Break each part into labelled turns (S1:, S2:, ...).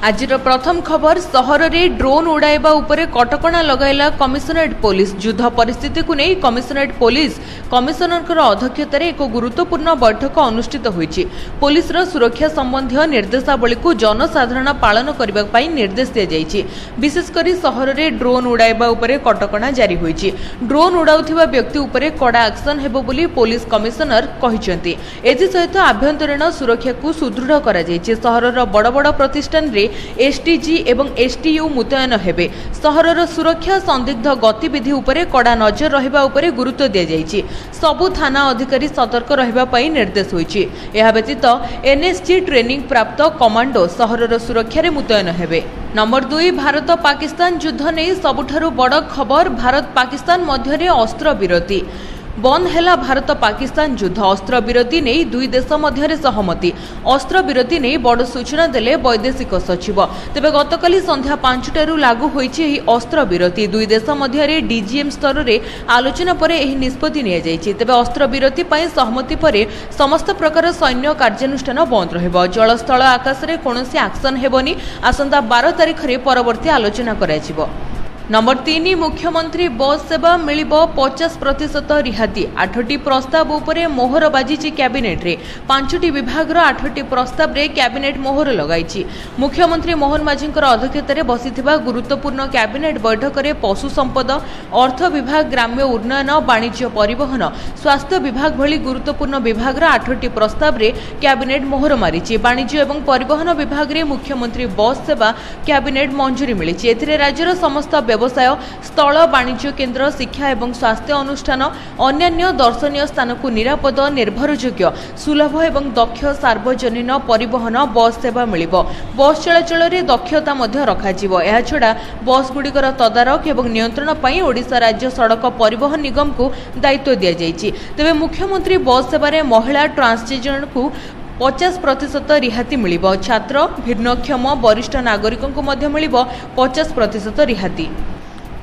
S1: आज प्रथम खबर सहर में ड्रोन उड़ाइबा उपरे कटकणा लगाइला कमिशनरेट पुलिस। युद्ध परिस्थिति को नहीं कमिशनरेट पुलिस कमिशनर अध्यक्षतार एक गुरुत्वपूर्ण बैठक अनुष्ठित होईछि। पुलिस सुरक्षा संबंधी निर्देशावली को जनसाधारण पालन करने निर्देश दी जाइछि। विशेषकर सहर में ड्रोन उड़ाइबा उपरे कटकणा जारी होईछि। ड्रोन उड़ाउथिबा व्यक्ति उपरे कड़ा एक्शन हेबो बोली पुलिस कमिशनर कहिसेंति। एथि सहित आभ्यंतरीण सुरक्षा को सुदृढ़ करा जाइछि। सहरर बड़ बड़ प्रतिष्ठान रे एसटीजी एवं एसटीयू मुतयन हेबे। सहरर सुरक्षा संदिग्ध गतिविधि उपरे कड़ा नजर रहिबा उपरे गुरुत्व दिया जाइछि। सबु थाना अधिकारी सतर्क रहिबा पई निर्देश होइछि। एहा व्यतीत एनएसजी ट्रेनिंग प्राप्त कमांडो सहरर सुरक्षा रे मुतयन हेबे। नंबर 2 भारत पाकिस्तान युद्ध नहीं सबुठारु बड़ खबर। भारत पाकिस्तान मध्य अस्त्र विरति बंद है। भारत पाकिस्तान युद्ध अस्त्र विरति नहीं दुई देश मध्य सहमति। अस्त्र विरति नहीं बड़ सूचना देले वैदेशिक सचिव। तेबे गतकाली संध्या 5टारू लागू होईछि अस्त्र विरति। दुई देश मध्य डीजीएम स्तर में आलोचना पर एही निष्पत्ति निया जाइछि। तेबे अस्त्र विरति पई सहमति पर समस्त प्रकार सैन्य कार्यानुष्ठान बंद रहिबो। जल स्थल आकाश रे कोनोसी एक्शन हेबनी। आसंता 12 तारिख रे परवर्ती आलोचना कराजिबो। नंबर 3 मुख्यमंत्री बस सेवा मिलिबो 50% रिहाती। 8टी प्रस्ताव उपरे मोहर बाजिछि कैबिनेट रे। 5टी विभाग 8टी प्रस्ताव रे कैबिनेट मोहर लगाइछि। मुख्यमंत्री मोहन माझींकर अध्यक्षतार बसिथिबा गुरुत्वपूर्ण कैबिनेट बैठक रे पशु संपद, अर्थ विभाग, ग्राम्य उन्नयन, वाणिज्य परिवहन, स्वास्थ्य विभाग भली गुरुत्वपूर्ण विभाग 8टी प्रस्ताव रे कैबिनेट मोहर मारिछि। वाणिज्य एवं परिवहन विभाग रे मुख्यमंत्री बस सेवा कैबिनेट मंजूरी मिलिछि। एथिरे राज्यर समस्त व्यवसाय स्थल, वाणिज्य केन्द्र, शिक्षा एवं स्वास्थ्य अनुष्ठान, अन्यान्य दर्शनीय स्थान को निरापद, निर्भरयोग्य, सुलभ एवं दक्ष सार्वजनीन परिवहन बस सेवा मिलिबो। बस चलाचल रे दक्षता मध्य रखाजिबो। एहा छडा बस गुडिकर तदारख एवं नियंत्रण पई ओडिशा राज्य सड़क परिवहन निगम को दायित्व दिया जाइछि। तेबे मुख्यमंत्री बस सेवा रे महिला ट्रांसजेंडर को 50% रिहाती मिलिबो। छात्र, भिन्नक्षम, वरिष्ठ नागरिकों को मध्य मिलिबो 50% रिहाती।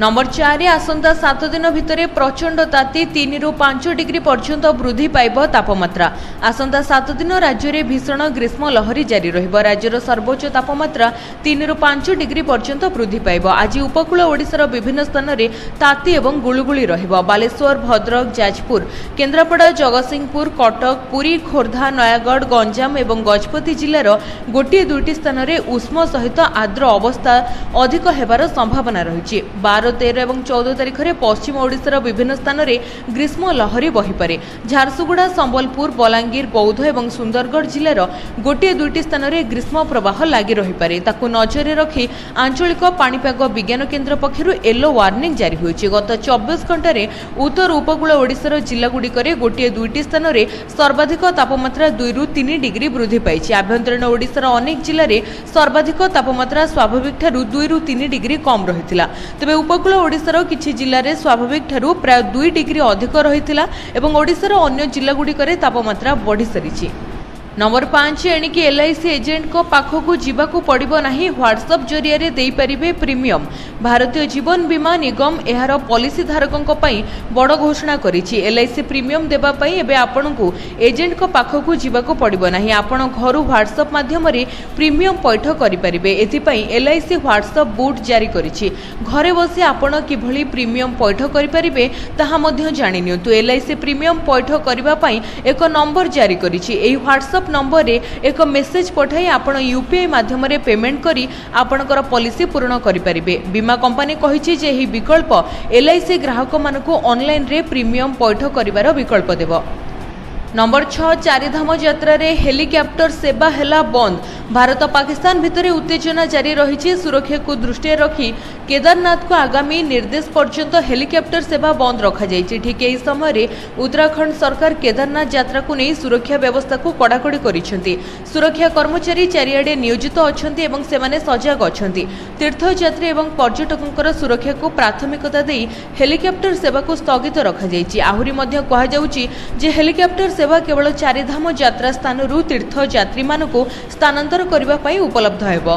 S1: नंबर 4 आसंता 7 दिन भितर प्रचंड ताती 3 ରୁ 5 डिग्री पर्यंत वृद्धि पाइब तापमात्रा। आसंता 7 दिन राज्य में भीषण ग्रीष्म लहरी जारी रहिबो। राज्यर सर्वोच्च तापमात्रा 3 ରୁ 5 डिग्री पर्यंत वृद्धि पाइब। आज उपकूल ओडिशार विभिन्न स्थान में ताती एवं गुळुगुळी रहिबो। बालेश्वर, भद्रक, जाजपुर, केन्द्रापड़ा, जगतसिंहपुर, कटक, पुरी, खोर्धा, नयागढ़, गंजाम एवं गजपति जिलार गोटे दुईटी स्थान में उष्म सहित आर्द्र अवस्था अधिक हेबार संभावना रही। 12, 13 और 14 तारिख में पश्चिम ओडिशार विभिन्न स्थान में ग्रीष्म लहरी बहीपे। झारसुगुड़ा, संबलपुर, बलांगीर, बौद्ध और सुंदरगढ़ जिलार गोटे दुईटी स्थान में ग्रीष्म प्रवाह लगी रहीपे। ताकू नजर रखी आंचलिक पाणीपाग विज्ञान केन्द्र पक्षर येलो वार्निंग जारी होईछि। गत 24 घंटे उत्तर उपकूल ओडिशार जिलागुड़िक गोटे दुईटी स्थान में सर्वाधिक तापमात्रा 2 ରୁ 3 डिग्री वृद्धि पाई। आभ्यंतरीण ओडिशार अनेक जिले में सर्वाधिक तापमात्रा स्वाभाविक ठारू 2 ରୁ 3 डिग्री कम रही। तेबे उपकूल ओडिशार किछि जिल्ला रे स्वाभाविक ठारू प्राय 2 डिग्री अधिक रहिथिला एवं ओडिशार अन्य जिल्लागुड़िक तापमात्रा बढ़ी सारिछि। नंबर 5 एणिकी एलआईसी एजेंट को पाखकू जीवाकू पड़िबो नाही। व्हाट्सएप जरिया रे देई परिबे प्रीमियम। भारतीय जीवन बीमा निगम एहार पॉलिसी धारकों पई बड़ घोषणा करिछि। एलआईसी प्रीमियम देबा पई एबे आपनकू एजेंट को पाखकू जीवाकू पड़िबो नाही। आपण घरु व्हाट्सएप माध्यम रे प्रीमियम पैठ करि परिबे। एथि पई एलआईसी व्हाट्सएप बूट जारी करिछि। घरे बसी आपण किभली प्रीमियम पैठ करि परिबे ताहा मध्य जानि नियंतु। एलआईसी प्रीमियम पैठ करिबा पई एक नंबर जारी करिछि। एही व्हाट्सएप नंबर रे एक मेसेज पठाई आपण यूपीआई माध्यम रे पेमेंट करी आपणकर पॉलिसी पूर्ण करि परिबे। बीमा कंपनी कहिछि जे एही विकल्प एलआईसी ग्राहक मानकू ऑनलाइन रे प्रीमियम पैठ करिवार विकल्प देबो। नंबर 6 चारिधाम यात्रा रे हेलिकॉप्टर सेवा हेला बंद। भारत पाकिस्तान भितर उत्तेजना जारी रही। सुरक्षा को दृष्टि रखी केदारनाथ को आगामी निर्देश पर्यंत हेलिकॉप्टर सेवा बंद रखा जाइछि। ठीक एही समय उत्तराखंड सरकार केदारनाथ यात्रा को नहीं सुरक्षा व्यवस्था को कड़ाकड़ी करिसेंति। सुरक्षा कर्मचारी चारिआडे नियोजित अछंती एवं सेमाने सजग अछंती। तीर्थयात्री एवं पर्यटकों सुरक्षा को प्राथमिकता देई हेलिकॉप्टर सेवा को स्थगित रखा जाइछि। आहुरी मध्य कहा जाउछि जे हेलिकॉप्टर सेवा केवल चारिधाम यात्रा स्थान तीर्थयात्री मानक स्थानांतर करने उपलब्ध हेबो।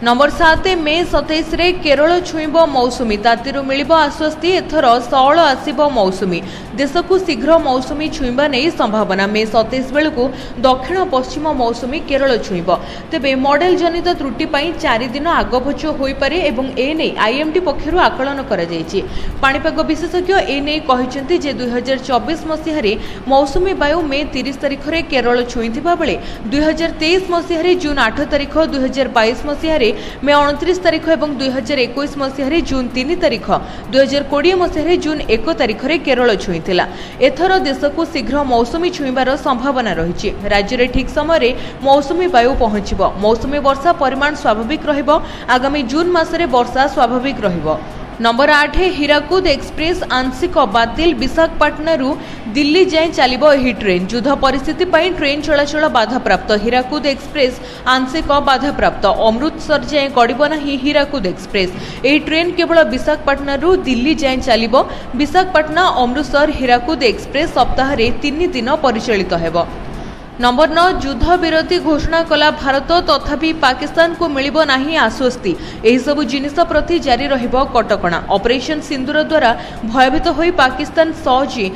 S1: नंबर 7 मे 27 रे केरल छुईब मौसुमी तातीरू मिलिब आश्वस्ति एथर सौल आसिब मौसुमी देश को शीघ्र मौसुमी छुईबा नहीं संभावना मे 27 बेलू दक्षिण पश्चिम मौसुमी केरल छुईब तेबे मॉडल जनित त्रुटि पई 4 दिन आगपछ होई पारे एवं ए नै आईएमडी पक्षरु आकलन करा जायछि। पाणीपाग विशेषज्ञ ए नै कहिसेंति जे 2024 मसिहा रे मौसुमी वायु मे 30 तारिख रे केरल छुईथिबा बेले 2023 मसिहा रे जून 8 तारिख 2022 मसिहा रे मे 29 तारिख और 2021 मसीह जून 3 तारिख 2020 मसीह जून 1 तारिख रे केरल छुईथिला। एथर देश को शीघ्र मौसुमी छुईबार संभावना रही। राज्य में ठीक समय मौसुमी वायु पहुंचब। मौसुमी वर्षा परिमाण स्वाभाविक रहिबो। आगामी जून मासरे वर्षा स्वाभाविक रहिबो। नंबर 8 हीराकुद एक्सप्रेस आंशिक बातिल विशाखापट्टनम दिल्ली जाए चलिबो एही ट्रेन युद्ध परिस्थिति पई ट्रेन चलाचल बाधाप्राप्त हीराकुद एक्सप्रेस आंशिक बाधाप्राप्त अमृतसर जाए गड़िबो नाही हीराकुद एक्सप्रेस एही ट्रेन केवल विशाखापट्टनम दिल्ली जाए चलिबो विशाखापट्टनम अमृतसर हीराकुद एक्सप्रेस सप्ताह रे 3 दिन परिचालित हेबो। नंबर 9 युद्ध विरति घोषणा कला भारत तथापि पाकिस्तान को मिलिबो नाही आश्वस्ति एही सब जिनिस प्रति जारी रहिबो कटकणा ऑपरेशन सिंदूर द्वारा भयभीत होई पाकिस्तान सहजी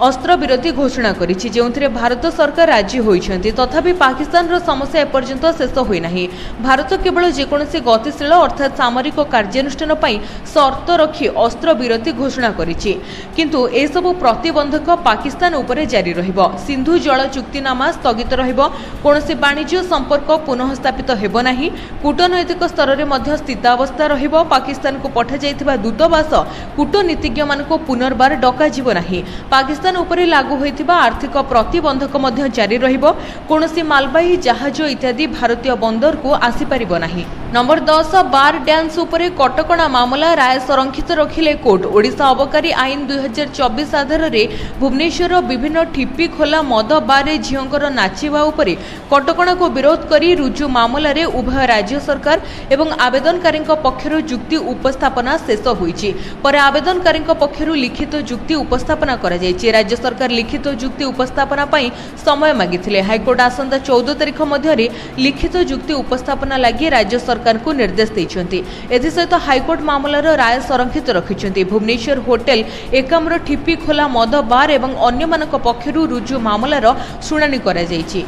S1: अस्त्र विरति घोषणा करिछि जेउथिरे भारत सरकार राजी होइछन्ति तथापि पाकिस्तान रो समस्या एपर्यंत शेष होई नाही। भारत केवल जेकोनसी गतिशील अर्थात सामरिक कार्यानुष्ठान पई शर्त रखी अस्त्र विरति घोषणा करिछि किंतु ए सब प्रतिबंधक पाकिस्तान उपरे जारी रहिबो। सिंधु जल चुक्तिनामा स्थगित रहिबो। कोनोसी वाणिज्य संपर्क पुनः स्थापित हेबो नाही। कूटनैतिक स्तर रे मध्य स्थितावस्था रहिबो। पाकिस्तान को पठा जायथिबा दूतावास कूटनीतिज्ञ मानको पुनर्बार डका जिवो नाही। पाकिस्तान उपरे लागू होइथिबा आर्थिक प्रतिबंधक मध्य जारी रहिबो। कोनोसी मालबाही जहाज इत्यादि भारतीय बंदर को आसी परिबो नाही। नंबर 10 बार डांस उपरे कटकणा मामला राय संरक्षित रखिले कोर्ट। ओडिशा अबकारी आईन 2024 आधार रे भुवनेश्वर विभिन्न ठिप्पी खोला मद बार रे झियोंकर नाचिबा उपरे कटकणा को विरोध करी रुजु मामला रे उभय राज्य सरकार एवं आवेदनकारी पक्षरु जुक्ति उपस्थापना शेष होईछि। पर आवेदनकारी पक्षरु लिखित जुक्ति उपस्थापना करा जायछि। राज्य सरकार लिखित जुक्ति उपस्थापना पई समय मागिथिले। हाईकोर्ट आसंता 14 तारिख मध्यरे लिखित जुक्ति उपस्थापना लागि राज्य सरकार को निर्देश दैछन्ति। एथि सहित हाईकोर्ट मामलार राय संरक्षित रखिछन्ति। भुवनेश्वर होटेल एकाम्र ठिप्पी खोला मद बार एवं अन्य मानक पक्षरु रुजु मामलार शुणानी करा जायछि।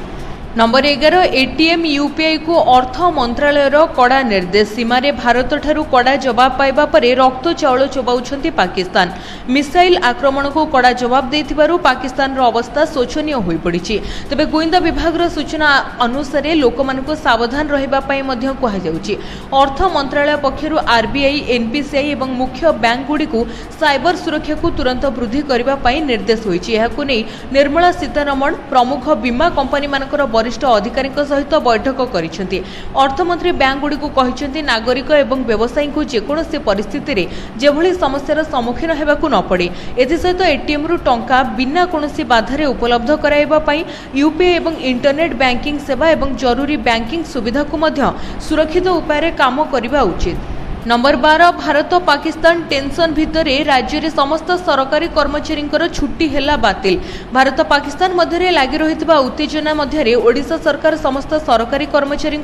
S1: नंबर 11 एटीएम यूपीआई को अर्थ मंत्रालय कड़ा निर्देश। सीमारे भारत ठारू कड़ा जवाब पाइबा परे रक्त चाउल चोबाउछन्ति पाकिस्तान। मिसाइल आक्रमण को कड़ा जवाब देथिबारु पाकिस्तान रो अवस्था शोचनीय होई पड़िछि। तबे गोइंदा विभाग रो सूचना अनुसार लोकमानकु सावधान रहिबा पई मध्य कहा जाउछि। अर्थ मंत्रालय पक्षरु आरबीआई एनपीसीआई एवं मुख्य बैंक गुडी को साइबर सुरक्षा को तुरंत वृद्धि करबा पई निर्देश होइछि। एहाकु नै निर्मला सीतारमण प्रमुख बीमा कंपनी मानकर वरिष्ठ अधिकारी सहित बैठक करिसेंति। अर्थमंत्री बैंक गुडी को कहिसेंति नागरिक एवं व्यवसायी को जेकोनोसी परिस्थिति रे जेभली समस्यार सम्मुखीन हेबाकु न पड़े एथि सहित एटीएम रु टंका बिना कोनोसी बाधारे उपलब्ध कराइबा पई यूपीआई एवं इंटरनेट बैंकिंग सेवा एवं जरूरी बैंकिंग सुविधा को मध्य सुरक्षित उपाय रे काम करिबा उचित। नंबर 12 भारत पाकिस्तान टेंशन भितर राज्य रे समस्त सरकारी कर्मचारी छुट्टी हेला बातिल। भारत पाकिस्तान मध्य लगी रही उत्तेजना मध्य ओडिशा सरकार समस्त सरकारी कर्मचारी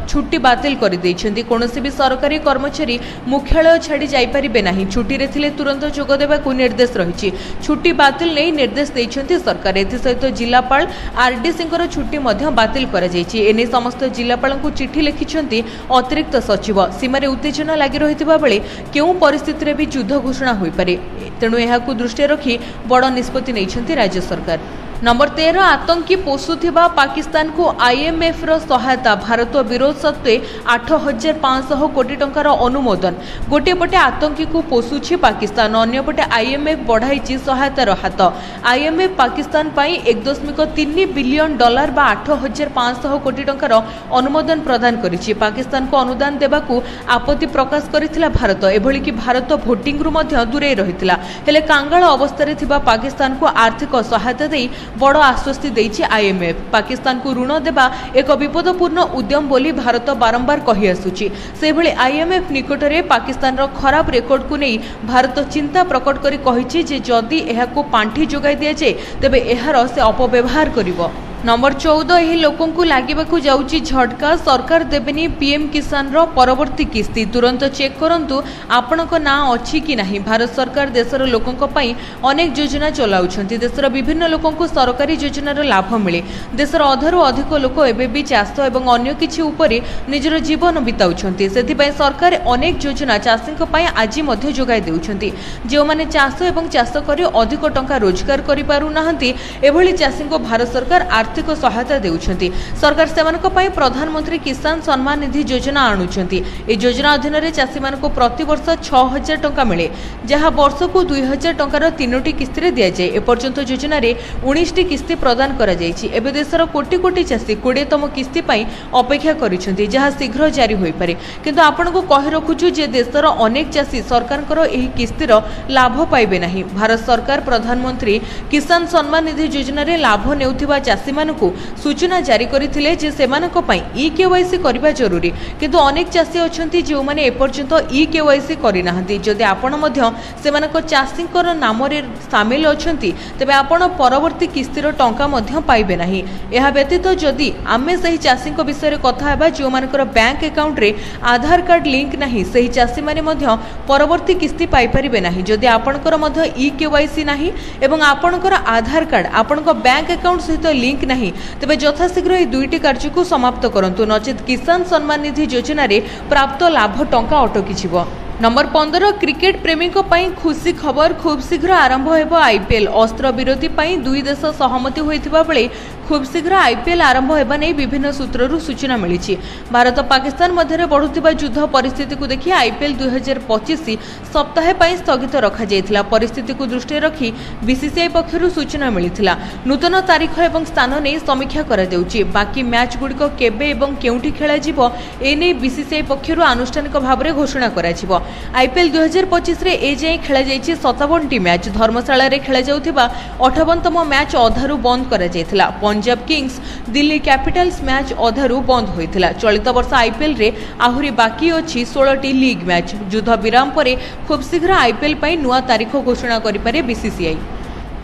S1: छुट्टी बातिल कर दैछन्ति। कोनोसी भी सरकारी कर्मचारी मुख्यालय छाड़ी जाई परिबे नाही। छुट्टी रे थिले तुरंत जोग देबाकू निर्देश रहिछि। छुट्टी बातिल नै निर्देश दैछन्ति सरकार। एथि सहित जिलापाल आरडीसी छुट्टी मध्य बातिल करा जायछि। एने समस्त जिलापाल को चिठी लिखिछन्ति अतिरिक्त सचिव। सीमारे उत्तेजना लगी रही बेले केउ परिस्थिति रे भी युद्ध घोषणा होई पारे तेणु एहाकू दृष्टि रखी बड़ निष्पत्ति नैछन्ति राज्य सरकार। नंबर 13 आतंकी पोषुथिबा पाकिस्तान को आईएमएफ रो सहायता। भारत विरोध सत्वे 8500 कोटी टंकार अनुमोदन। गोटे पटे आतंकी को पोषुछि पाकिस्तान अन्य पटे आईएमएफ बढ़ाइछि सहायतार हाथ। आईएमएफ पाकिस्तान पई 1.3 बिलियन डॉलर बा 8500 कोटी टंकार अनुमोदन प्रदान करिछि। पाकिस्तान को अनुदान देबाकू आपत्ति प्रकाश करिथिला भारत। एभली कि भारत भोटिंग रु मध्य दूरे रहिथिला हेले कांगाल अवस्था रे थिबा पाकिस्तान को आर्थिक सहायता देई बड़ आश्वस्ति देइछि आईएमएफ। पाकिस्तान को ऋण देबा एक विपदपूर्ण उद्यम बोली भारत बारंबार कहि आसुछि। सेभली आईएमएफ निकटरे पाकिस्तान रो खराब रेकर्ड को नै भारत चिंता प्रकट करी कहिछि जे जदि एहाको पांठी जोगाई दिया जाय तेबे एहार से अपव्यवहार करिवो। नंबर 14 एही लोकंकु लागिबाकु जाउची झटका सरकार देबेनी पीएम किसान रो परवर्ती किस्ती तुरंत चेक करंतु आपणको ना अछि कि नाही। भारत सरकार देशर लोकंक पई अनेक योजना चलाउछंती। देशर विभिन्न लोकंकु सरकारी योजनार लाभ मिले। देशर अधरु अधिक लोक एबे भी चाष एवं अन्य किछि उपरे निजर जीवन बिताउछंती। सेथि पई सरकार अनेक योजना चाषीक पई आज मध्ये जोगाई देउछंती। जे माने चाष एवं चाष करी अधिक टंका रोजगार करि पारु नाहंती एभली चाषीको भारत सरकार आर्थिक सहायता देउछंती। सरकार सेमानक पई प्रधानमंत्री किसान सम्मान निधि योजना आणुछंती। ए योजना अधीन रे चाषी मानको प्रति वर्ष 6000 टंका मिले, जहा वर्षको 2000 टंकार 3टी किस्ती रे दिया जाय। ए पर्यंत योजना रे 19टी किस्ती प्रदान करा जायछि। एबे देशर कोटी कोटी चाषी 20तम किस्ती पई अपेक्षा करिसंती, जहा शीघ्र जारी होई पारे। किंतु आपनको कहि रखुछु जे देशर अनेक चाषी सरकारकर एही किस्तीर लाभ पाइबे नाही। भारत सरकार प्रधानमंत्री किसान सम्मान निधि योजना रे लाभ नेउथिबा चाषी मानकु सूचना जारी करिथिले जे सेमानक पई ई-केवाईसी करबा जरूरी। किंतु अनेक चाषी अछंती जे माने एपर्यंत ई-केवाईसी करि नाहंती। जदि आपण मध्य सेमानक चाषीकर नाम रे शामिल अछंती तबे आपण परवर्ती किस्तीर टंका मध्य पाइबे नाही। एहा व्यतीत जदि आमे सही चाषीक विषय कथा हेबा जे मानकर बैंक अकाउंट रे आधार कार्ड लिंक नाही, सही चाषी माने मध्य परवर्ती किस्ती पाइ परिबे नाही। जदि आपणकर मध्य ई-केवाईसी नाही एवं आपणकर आधार कार्ड आपणक बैंक अकाउंट सहित लिंक नहीं तेबे यथाशीघ्र ए दुईटी कार्य को समाप्त करंतु, नचेत किसान सम्मान निधि योजना रे प्राप्त लाभ टंका अटकी जिवो। नंबर 15 क्रिकेट प्रेमी को पई खुशी खबर, खूब शीघ्र आरंभ हेबो आईपीएल। अस्त्र विरोधी पई दुई देश सहमति होइथिबा बेले खूब शीघ्र आईपीएल आरंभ हेबा नै विभिन्न सूत्ररु सूचना मिलिछि। भारत पाकिस्तान मध्यरे बढ़ुथिबा युद्ध परिस्थिति को देखि आईपीएल 2025 सप्ताह पई स्थगित रखा जायथिला। परिस्थिति को दृष्टि रखी बीसीसीआई पक्षरु सूचना मिलिथिला। नूतन तारीख एवं स्थान नै समीक्षा करा देउछि। बाकी मैच गुडिको केबे एवं केउठी खेला जिवो ए नै बीसीसीआई पक्षरु आनुष्ठानिक भाबरे घोषणा करा जिवो। आईपीएल 2025 रे ए जाय खेला जायछि 57टी मैच। धर्मशाला रे खेला जाउथिबा 58तम मैच अधारु बंद करा जायथिला। Punjab Kings Delhi Capitals match अधारु बंद होइथिला। चलित वर्ष आईपीएल रे आहुरी बाकी अछि 16टी लीग मैच। युद्ध विराम परे खूब शीघ्र आईपीएल पई नुआ तारीख घोषणा करि पारे बीसीसीआई।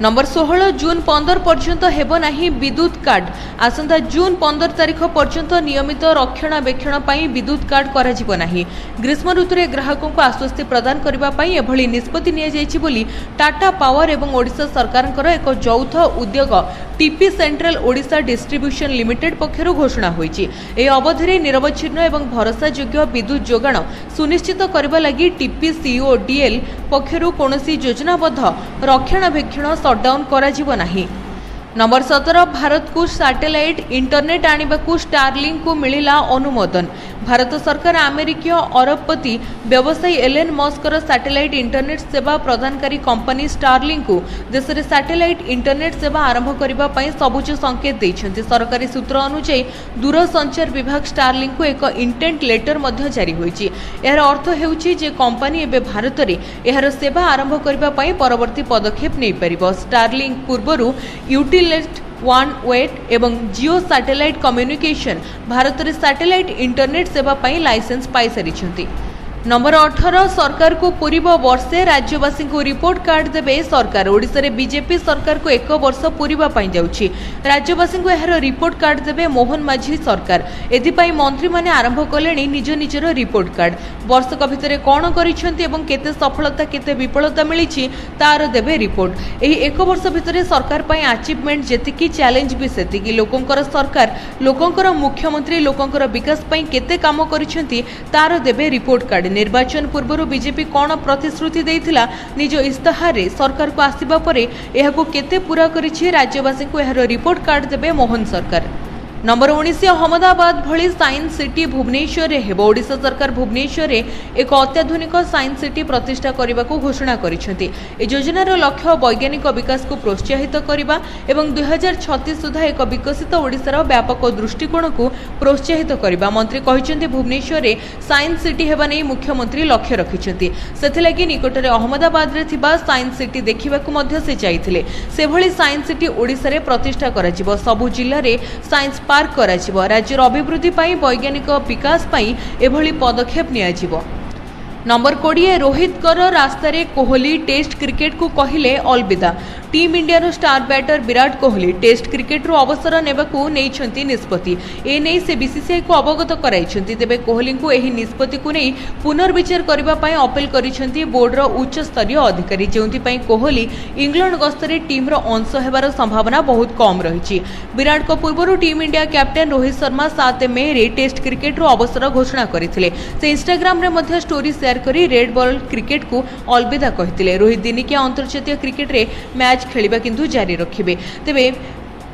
S1: नंबर 16 जून 15 पर्यंत हेबो नाही विद्युत कार्ड। आसंता जून 15 तारीख पर्यंत नियमित रक्षणाबेक्षण पई विद्युत कार्ड करा जिवो नाही। ग्रीष्म ऋतुरे ग्राहकों को आश्वस्ति प्रदान करबा पई एभली निष्पत्ति निया जायछि बोली टाटा पावर एवं ओडिशा सरकारकर एक यौथ उद्योग TP Central Odisha Distribution Limited पक्षरु घोषणा होईछि। ए अवधि निरवच्छिन्न एवं भरोसायोग्य विद्युत जोगाण सुनिश्चित करबा लागि टीपी सीओडीएल पक्षरु कोनोसी योजनाबद्ध रक्षणाबेक्षण शटडाउन करा जिवो नाही। नंबर 17 भारत को सैटेलाइट इंटरनेट आनिबाकू स्टारलिंक को मिलिला अनुमोदन। भारत सरकार अमेरिकीय अरबपति व्यवसायी एलन मस्कर सैटेलाइट इंटरनेट सेवा प्रदानकारी कंपनी स्टारलिंक को देश में सैटेलाइट इंटरनेट सेवा आरंभ करबा पई सबुज संकेत दैछन्ति। सरकारी सूत्र अनुसार दूरसंचार विभाग स्टारलिंक को एक इंटेंट लेटर मध्य जारी होईछि। एहर अर्थ हेउछि जे कंपनी एबे भारत रे एहर सेवा आरंभ करबा पई परवर्ती पदक्षेप नै परिबो। स्टारलिंक पूर्वरु यूटिलिटी वन वेट एवं जियो सैटेलाइट कम्युनिकेशन भारत रे सैटेलाइट इंटरनेट सेवा पई लाइसेंस पाई सारिछन्ति। नंबर 18 सरकार को पूर्व वर्षे राज्यवासी को रिपोर्ट कार्ड देबे सरकार। ओडिशा रे बीजेपी सरकार को 1 वर्ष पूरीबा पई जाउछि। राज्यवासी को एहर रिपोर्ट कार्ड देबे मोहन माझी सरकार। एथि पई मंत्री माने आरंभ कलेनी निज निजर रिपोर्ट कार्ड। वर्षक भितरे कोन करिसंती एवं केते सफलता केते विफलता मिलिछि तार देबे रिपोर्ट। एही 1 वर्ष भितरे सरकार पई अचीवमेंट जेतिकी चैलेंज भी सेतिकी। लोकंकर सरकार लोकंकर मुख्यमंत्री लोकंकर विकास पई केते काम करिसंती तार देबे रिपोर्ट कार्ड। निर्वाचन पूर्व बीजेपी कौन प्रतिश्रुति देइथिला निज इस्ताहार रे सरकार को आसिबा परे एहाको केते पूरा करिछि राज्यवासी को एहर रिपोर्ट कार्ड देबे मोहन सरकार। नंबर 19 अहमदाबाद भली साइंस सिटी भुवनेश्वर हेबो। ओडिशा सरकार भुवनेश्वर रे एक अत्याधुनिक साइंस सिटी प्रतिष्ठा करने को घोषणा करिसेंति। ए योजनार लक्ष्य वैज्ञानिक विकास को प्रोत्साहित करबा एवं 2036 सुधा एक विकसित ओडिशार व्यापक दृष्टिकोण को प्रोत्साहित करबा। मंत्री कहिसेंति भुवनेश्वर रे साइंस सिटी हेबा नै मुख्यमंत्री लक्ष्य रखिसेंति। सेथिलागि निकटरे अहमदाबाद रे थिबा साइंस सिटी देखिबाकू मध्य से जाइथिले। सेभली साइंस सिटी ओडिशा रे प्रतिष्ठा कराजिबो। सबु जिल्ला रे साइंस पार्क कराजिबो। राज्यर अभिवृद्धि पई वैज्ञानिक विकास पई एभली पदक्षेप नियाजिबो। नंबर 20 रोहित रास्तार कोहली टेस्ट क्रिकेट को कहले अलविदा। Team India star batter Virat Kohli test cricket रू अवसर नेबाकू नेइछंती निष्पत्ति। एने से बीसीसीआई को अवगत कराइछंती। तेबे कोहली को एही निष्पत्ति को नहीं पुनर्विचार करबा पई अपील करिछंती बोर्डर उच्च स्तरीय अधिकारी, जेउंथि पई कोहली इंग्लैंड गस्तरे टीम रो अंश हेबार संभावना बहुत कम रहिछि। विराट को पूर्व team India captain Rohit Sharma 7 मे रे टेस्ट क्रिकेट रू अवसर घोषणा करथिले। से इंस्टाग्राम रे मध्य स्टोरी शेयर करी रेड बॉल क्रिकेट को अलविदा कहिथिले। रोहित दिनिकिया अंतर्जातीय क्रिकेट रे मैच खेलिबा किंतु जारी रखिबे। तेबे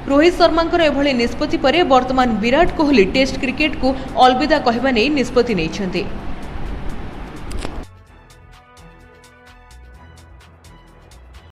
S1: रोहित शर्मा एभली निष्पत्ति पर वर्तमान विराट कोहली टेस्ट क्रिकेट को अलविदा कहबा नै निष्पत्ति नेइछन्ते।